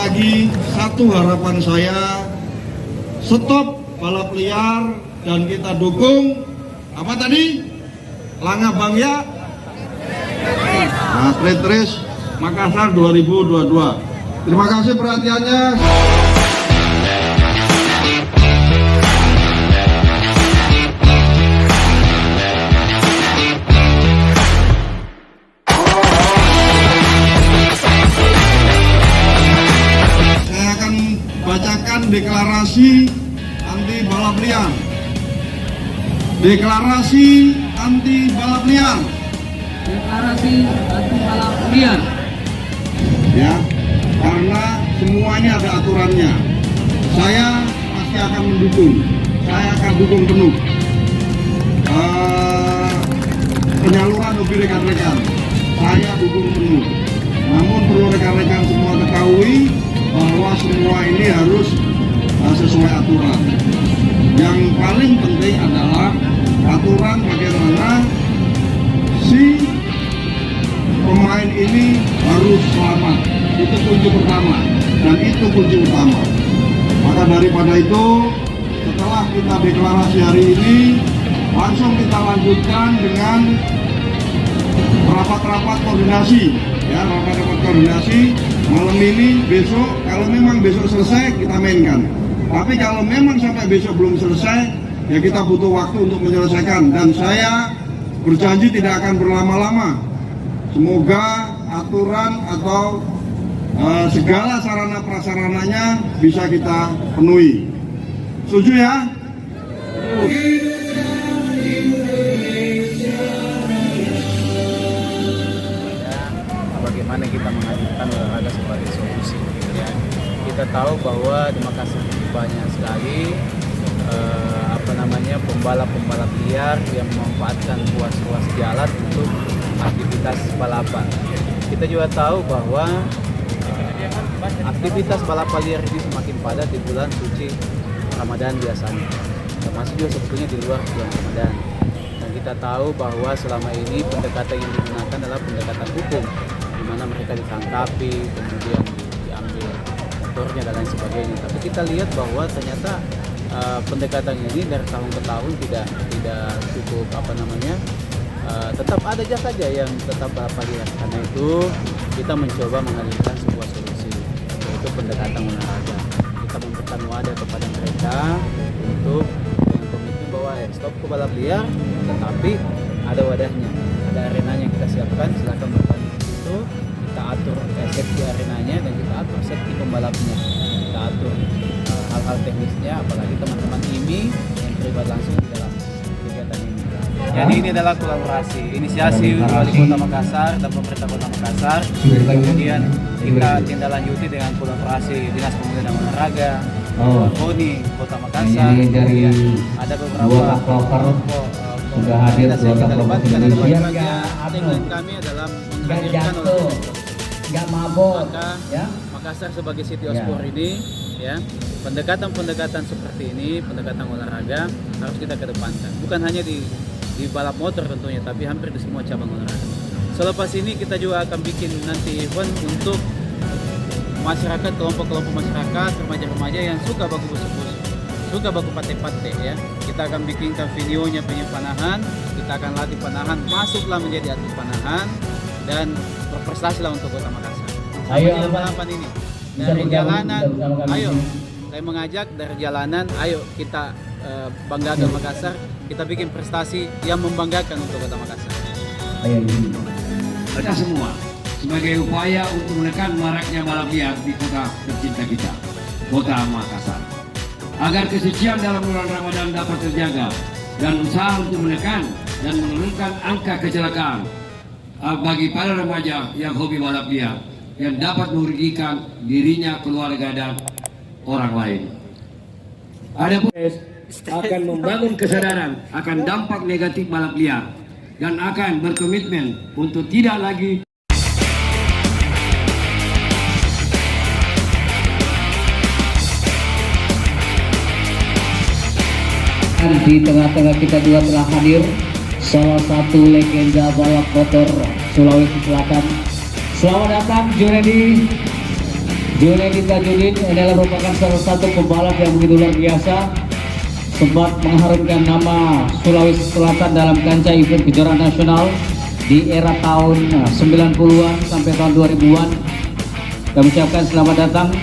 lagi satu harapan saya, stop balap liar dan kita dukung apa tadi? Langah Bangya Street Race Makassar 2022. Terima kasih perhatiannya. Bacakan deklarasi anti balap liar. Deklarasi anti balap liar. Deklarasi anti balap liar. Ya, karena semuanya ada aturannya. Saya pasti akan mendukung. Saya akan dukung penuh penyaluran hobi rekan-rekan. Saya dukung penuh. Namun perlu rekan-rekan semua ketahui bahwa semua ini harus sesuai aturan. Yang paling penting adalah aturan bagaimana si pemain ini harus selamat. Itu kunci pertama dan itu kunci utama. Maka daripada itu, setelah kita deklarasi hari ini, langsung kita lanjutkan dengan rapat-rapat koordinasi. Ya, rapat-rapat koordinasi malam ini, besok. Kalau memang besok selesai, kita mainkan. Tapi kalau memang sampai besok belum selesai, ya kita butuh waktu untuk menyelesaikan. Dan saya berjanji tidak akan berlama-lama. Semoga aturan atau segala sarana prasarananya bisa kita penuhi. Setuju ya? Bagaimana kita menghadirkan olahraga sebagai solusi, gitu ya. Kita tahu bahwa di Makassar banyak sekali pembalap-pembalap liar yang memanfaatkan ruas-ruas jalan untuk aktivitas balapan. Kita juga tahu bahwa aktivitas balapan liar ini semakin padat di bulan suci Ramadan biasanya, termasuk juga sebetulnya di luar bulan Ramadan. Dan kita tahu bahwa selama ini pendekatan yang digunakan adalah pendekatan hukum, di mana mereka ditangkapi, kemudian diambil motornya dan lain sebagainya. Tapi kita lihat bahwa ternyata pendekatan ini dari tahun ke tahun tidak cukup tetap ada saja yang tetap balapan liar. Karena itu kita mencoba menghadirkan sebuah solusi, yaitu pendekatan olahraga. Kita memberikan wadah kepada mereka untuk dengan komitmen bahwa stop ke balap liar, tetapi ada wadahnya, ada arenanya yang kita siapkan. Silakan bertanding di situ. Kita atur safety arenanya dan kita atur safety pembalapnya. Kita atur hal-hal teknisnya, apalagi teman-teman IMI yang terlibat langsung di dalam kegiatan ini. Jadi ini adalah kolaborasi, inisiasi Wali Kota Makassar dan pemerintah Kota Makassar. Kemudian kita tindak lanjuti dengan kolaborasi Dinas Pemuda dan Olahraga, KONI Kota Makassar. Kemudian ada beberapa kelompok sudah hadir yang kita libatkan. Ada Indonesia. tagline kami adalah menghadirkan olahraga. Nggak mabok. Maka Ya. Makassar sebagai City of Sport ini, ya, pendekatan-pendekatan seperti ini, pendekatan olahraga harus kita kedepankan. Bukan hanya di balap motor tentunya, tapi hampir di semua cabang olahraga. Selepas ini kita juga akan bikin nanti event untuk masyarakat, kelompok-kelompok masyarakat, remaja-remaja yang suka baku bus-bus, suka baku pate-pate, ya. Kita akan bikinkan videonya panahan, kita akan latih panahan, masuklah menjadi atlet panahan dan berprestasilah untuk Kota Makassar. Ayo balapan ini dari jalanan, ayo saya mengajak dari jalanan, ayo kita banggakan Makassar, kita bikin prestasi yang membanggakan untuk Kota Makassar. Ayo. Kita semua sebagai upaya untuk menekan maraknya balap liar di kota tercinta kita, Kota Makassar, agar kesucian dalam bulan Ramadan dapat terjaga dan usaha untuk menekan dan menurunkan angka kecelakaan bagi para remaja yang hobi balap liar yang dapat merugikan dirinya, keluarga, dan orang lain. Adapun akan membangun kesadaran akan dampak negatif balap liar dan akan berkomitmen untuk tidak lagi di tengah-tengah kita juga telah hadir salah satu legenda balap motor Sulawesi Selatan. Selamat datang Junedi. Junaidi Tajudin adalah merupakan salah satu pembalap yang begitu luar biasa, sempat mengharumkan nama Sulawesi Selatan dalam kancah event kejuaraan nasional di era tahun 90-an sampai tahun 2000-an. Kami ucapkan selamat datang